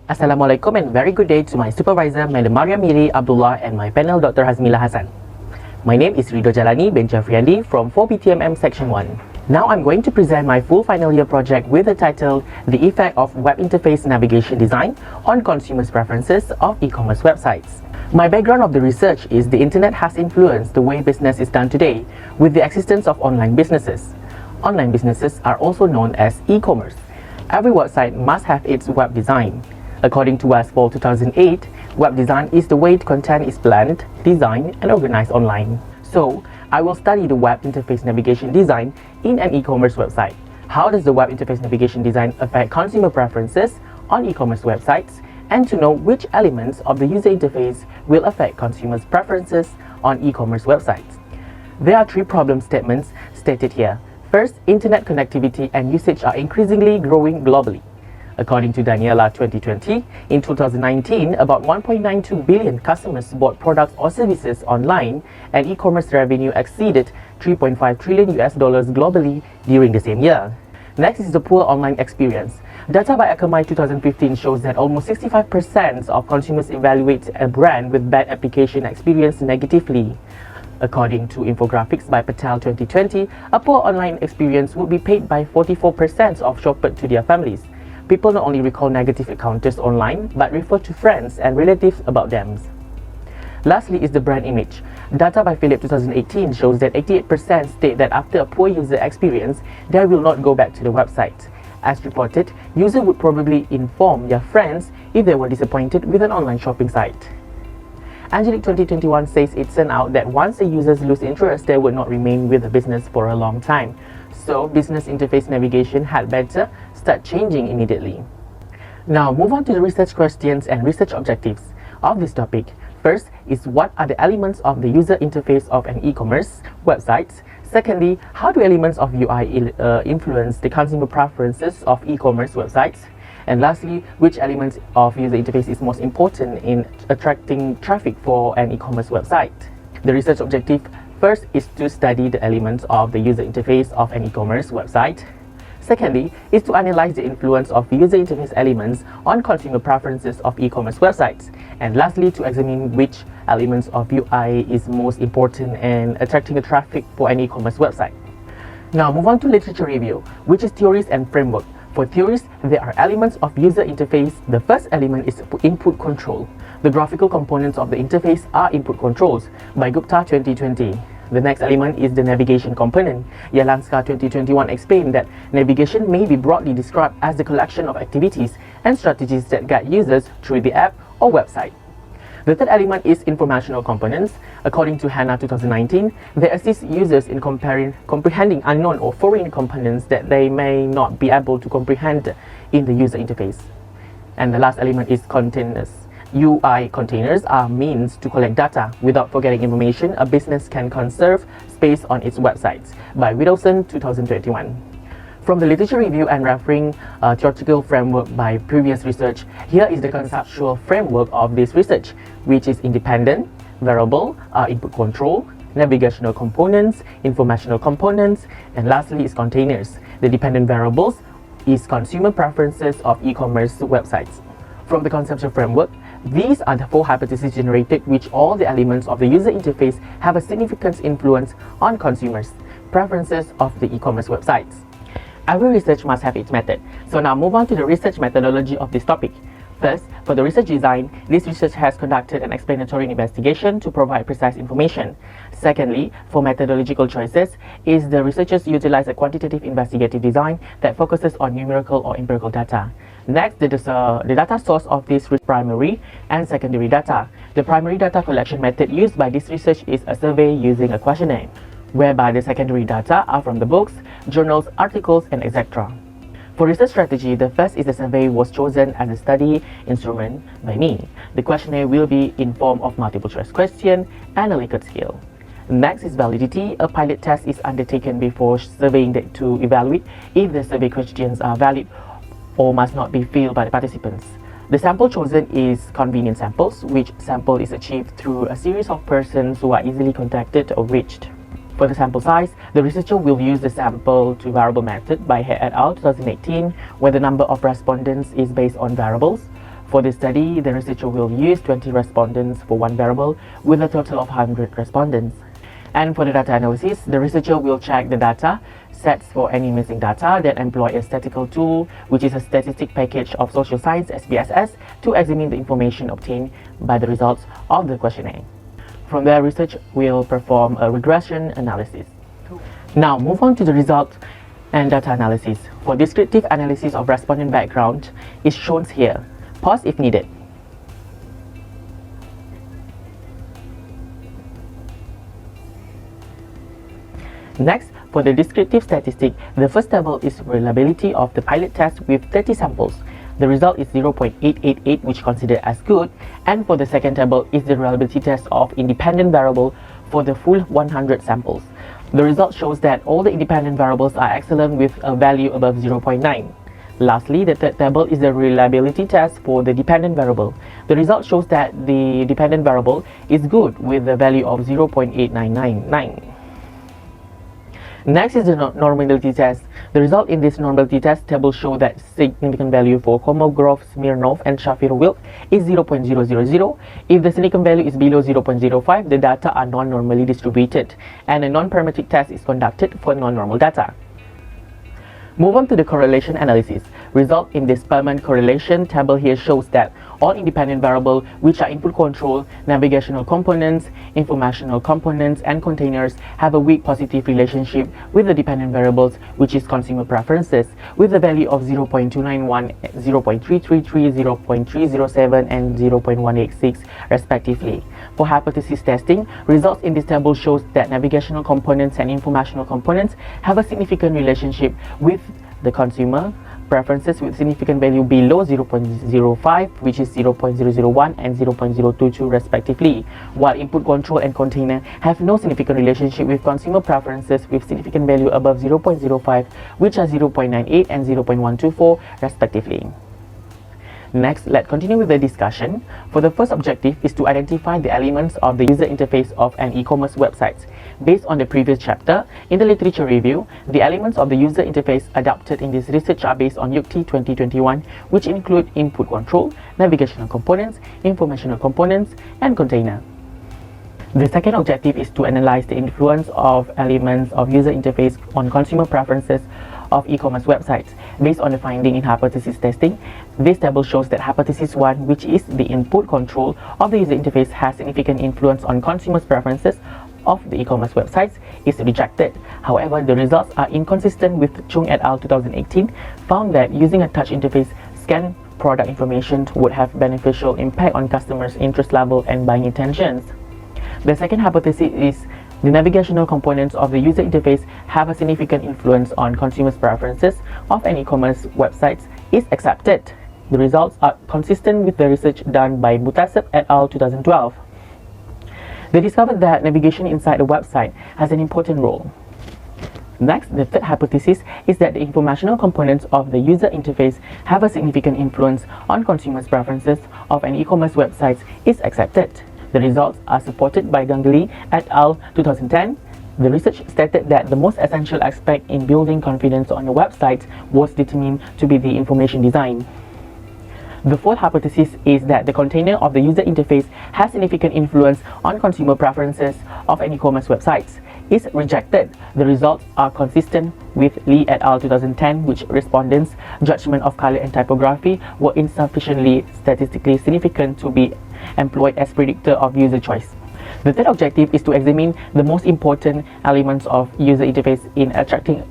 Assalamualaikum and very good day to my supervisor, Madam Mariam, Miri, Abdullah and my panel, Dr. Hazmila Hassan. My name is Ridojalani bin Gefriandi from 4BTMM Section 1. Now I'm going to present my full final year project with the title, The Effect of Web Interface Navigation Design on Consumers' Preferences of E-commerce Websites. My background of the research is the internet has influenced the way business is done today with the existence of online businesses. Online businesses are also known as e-commerce. Every website must have its web design. According to Westfall 2008, web design is the way content is planned, designed, and organized online. So, I will study the web interface navigation design in an e-commerce website. How does the web interface navigation design affect consumer preferences on e-commerce websites, and to know which elements of the user interface will affect consumers' preferences on e-commerce websites. There are three problem statements stated here. First, internet connectivity and usage are increasingly growing globally. According to Daniela 2020, in 2019, about 1.92 billion customers bought products or services online, and e-commerce revenue exceeded $3.5 trillion globally during the same year. Next is the poor online experience. Data by Akamai 2015 shows that almost 65% of consumers evaluate a brand with bad application experience negatively. According to infographics by Patel 2020, a poor online experience would be paid by 44% of shoppers to their families. People not only recall negative encounters online, but refer to friends and relatives about them. Lastly is the brand image. Data by Philip 2018 shows that 88% state that after a poor user experience, they will not go back to the website. As reported, users would probably inform their friends if they were disappointed with an online shopping site. Angelique 2021 says it turned out that once the users lose interest, they would not remain with the business for a long time. So, business interface navigation had better start changing immediately. Now, move on to the research questions and research objectives of this topic. First is what are the elements of the user interface of an e-commerce website? Secondly, how do elements of UI influence the consumer preferences of e-commerce websites? And lastly, which elements of user interface is most important in attracting traffic for an e-commerce website? The research objective first is to study the elements of the user interface of an e-commerce website. Secondly, is to analyze the influence of user interface elements on consumer preferences of e-commerce websites. And lastly, to examine which elements of UI is most important in attracting the traffic for an e-commerce website. Now, move on to literature review, which is theories and framework. For theories, there are elements of user interface. The first element is input control. The graphical components of the interface are input controls by Gupta 2020. The next element is the navigation component. Yalanska 2021 explained that navigation may be broadly described as the collection of activities and strategies that guide users through the app or website. The third element is informational components. According to Hannah 2019, they assist users in comprehending unknown or foreign components that they may not be able to comprehend in the user interface. And the last element is containers. UI containers are means to collect data without forgetting information. A business can conserve space on its websites by Wilson 2021. From the literature review and referring theoretical framework by previous research, here is the conceptual framework of this research, which is independent, variable, input control, navigational components, informational components, and lastly is containers. The dependent variables is consumer preferences of e-commerce websites. From the conceptual framework, these are the four hypotheses generated which all the elements of the user interface have a significant influence on consumers' preferences of the e-commerce websites. Every research must have its method. So now move on to the research methodology of this topic. First, for the research design, this research has conducted an explanatory investigation to provide precise information. Secondly, for methodological choices, is the researchers utilize a quantitative investigative design that focuses on numerical or empirical data. Next, the data source of this primary and secondary data. The primary data collection method used by this research is a survey using a questionnaire, whereby the secondary data are from the books, journals, articles, and etc. For research strategy, the first is the survey was chosen as a study instrument by me. The questionnaire will be in form of multiple choice question and a Likert scale. Next is validity. A pilot test is undertaken before surveying to evaluate if the survey questions are valid or must not be filled by the participants. The sample chosen is convenient samples, which sample is achieved through a series of persons who are easily contacted or reached. For the sample size, the researcher will use the sample to variable method by He et al. 2018, where the number of respondents is based on variables. For this study, the researcher will use 20 respondents for one variable with a total of 100 respondents. And for the data analysis, the researcher will check the data sets for any missing data, then employ a statistical tool, which is a statistic package of social science SPSS, to examine the information obtained by the results of the questionnaire. From there, research will perform a regression analysis. Now, move on to the result and data analysis. For descriptive analysis of respondent background is shown here. Pause if needed. Next, for the descriptive statistic, the first table is reliability of the pilot test with 30 samples. The result is 0.888, which is considered as good. And for the second table is the reliability test of independent variable for the full 100 samples. The result shows that all the independent variables are excellent with a value above 0.9. Lastly, the third table is the reliability test for the dependent variable. The result shows that the dependent variable is good with a value of 0.8999. Next is the normality test. The result in this normality test table show that significant value for Kolmogorov, Smirnov, and Shapiro-Wilk is 0.000. If the significant value is below 0.05, the data are non-normally distributed, and a non-parametric test is conducted for non-normal data. Move on to the correlation analysis. Result in this Spearman correlation table here shows that all independent variables, which are input control, navigational components, informational components, and containers, have a weak positive relationship with the dependent variables, which is consumer preferences, with a value of 0.291, 0.333, 0.307, and 0.186 respectively. For hypothesis testing, results in this table shows that navigational components and informational components have a significant relationship with the consumer preferences with significant value below 0.05, which is 0.001 and 0.022 respectively, while input control and container have no significant relationship with consumer preferences with significant value above 0.05, which are 0.98 and 0.124 respectively. Next, let's continue with the discussion. For the first objective is to identify the elements of the user interface of an e-commerce website. Based on the previous chapter, in the literature review, the elements of the user interface adopted in this research are based on YUCT 2021, which include input control, navigational components, informational components, and container. The second objective is to analyze the influence of elements of user interface on consumer preferences of e-commerce websites. Based on the finding in hypothesis testing, this table shows that hypothesis 1, which is the input control of the user interface, has significant influence on consumers' preferences of the e-commerce websites, is rejected. However, the results are inconsistent with Chung et al. 2018 found that using a touch interface scan product information would have beneficial impact on customers' interest level and buying intentions. The second hypothesis is the navigational components of the user interface have a significant influence on consumers' preferences of an e-commerce websites is accepted. The results are consistent with the research done by Mutasab et al. 2012. They discovered that navigation inside a website has an important role. Next, the third hypothesis is that the informational components of the user interface have a significant influence on consumers' preferences of an e-commerce website is accepted. The results are supported by Ganguly et al. 2010. The research stated that the most essential aspect in building confidence on a website was determined to be the information design. The fourth hypothesis is that the container of the user interface has significant influence on consumer preferences of an e-commerce websites is rejected. The results are consistent with Lee et al. 2010, which respondents' judgment of color and typography were insufficiently statistically significant to be employed as predictor of user choice. The third objective is to examine the most important elements of user interface in attracting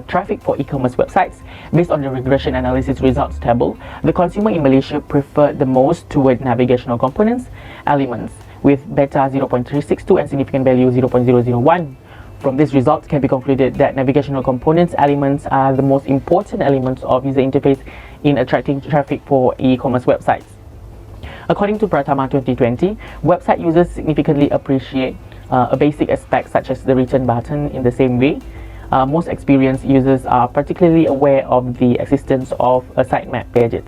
traffic for e-commerce websites. Based on the regression analysis results table, the consumer in Malaysia preferred the most toward navigational components elements with beta 0.362 and significant value 0.001. From these results can be concluded that navigational components elements are the most important elements of user interface in attracting traffic for e-commerce websites. According to Pratama 2020, website users significantly appreciate a basic aspect such as the return button in the same way. Most experienced users are particularly aware of the existence of a sitemap pages.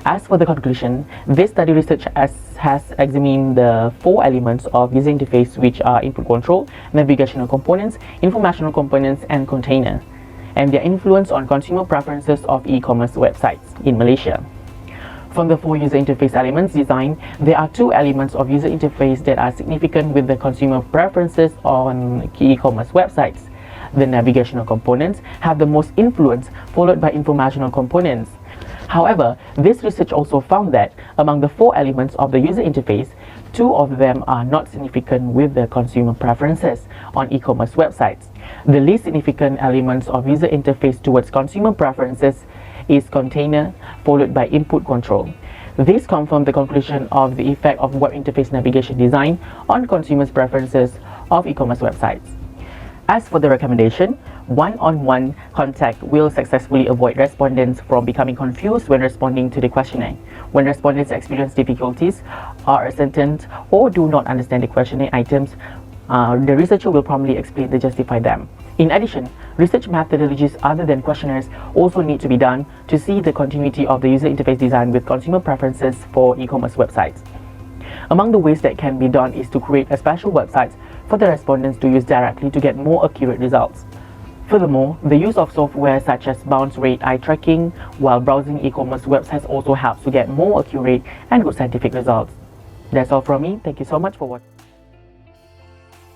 As for the conclusion, this study research has examined the four elements of user interface, which are input control, navigational components, informational components, and container, and their influence on consumer preferences of e-commerce websites in Malaysia. From the 4 user interface elements design, there are 2 elements of user interface that are significant with the consumer preferences on key e-commerce websites. The navigational components have the most influence, followed by informational components. However, this research also found that among the 4 elements of the user interface, 2 of them are not significant with the consumer preferences on e-commerce websites. The least significant elements of user interface towards consumer preferences is container, followed by input control. This confirms the conclusion of the effect of web interface navigation design on consumers' preferences of e-commerce websites. As for the recommendation, one-on-one contact will successfully avoid respondents from becoming confused when responding to the questionnaire. When respondents experience difficulties, are uncertain, or do not understand the questionnaire items, the researcher will promptly explain to justify them. In addition, research methodologies other than questionnaires also need to be done to see the continuity of the user interface design with consumer preferences for e-commerce websites. Among the ways that can be done is to create a special website for the respondents to use directly to get more accurate results. Furthermore, the use of software such as bounce rate eye tracking while browsing e-commerce websites also helps to get more accurate and good scientific results. That's all from me. Thank you so much for watching.